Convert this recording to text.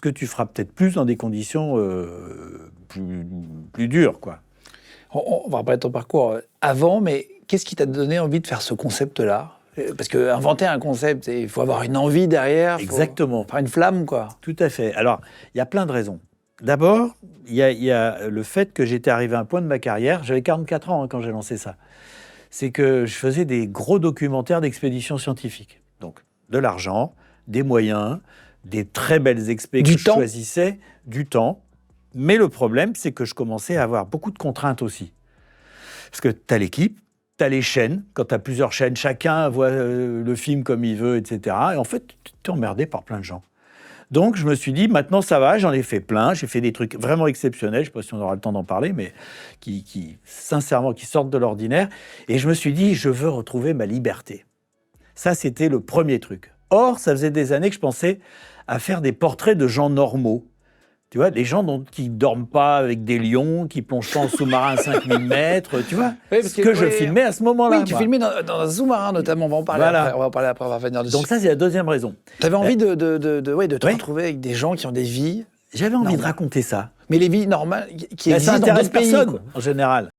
que tu feras peut-être plus dans des conditions plus dures, quoi. On va parler de ton parcours avant, mais qu'est-ce qui t'a donné envie de faire ce concept-là ? Parce qu'inventer un concept, il faut avoir une envie derrière. Exactement. Faut faire une flamme, quoi. Tout à fait. Alors, il y a plein de raisons. D'abord, il y a le fait que j'étais arrivé à un point de ma carrière, j'avais 44 ans quand j'ai lancé ça, c'est que je faisais des gros documentaires d'expéditions scientifiques. Donc, de l'argent, des moyens, des très belles expés que je choisissais, du temps. Mais le problème, c'est que je commençais à avoir beaucoup de contraintes aussi. Parce que tu as l'équipe, tu as les chaînes. Quand tu as plusieurs chaînes, chacun voit le film comme il veut, etc. Et en fait, tu es emmerdé par plein de gens. Donc, je me suis dit, maintenant, ça va, j'en ai fait plein. J'ai fait des trucs vraiment exceptionnels. Je ne sais pas si on aura le temps d'en parler, mais sincèrement, qui sortent de l'ordinaire. Et je me suis dit, je veux retrouver ma liberté. Ça, c'était le premier truc. Or, ça faisait des années que je pensais à faire des portraits de gens normaux. Tu vois, les gens qui ne dorment pas avec des lions, qui ne plongent pas en sous-marin à 5000 mètres, tu vois, oui, ce que je filmais à ce moment-là. Oui, tu filmais dans un sous-marin notamment, on va en parler après, on va revenir dessus. Donc ça, c'est la deuxième raison. Tu avais envie de te retrouver avec des gens qui ont des vies. J'avais envie de raconter ça. Mais les vies normales qui existent ça dans n'intéresse d'autres pays. Personne, en général.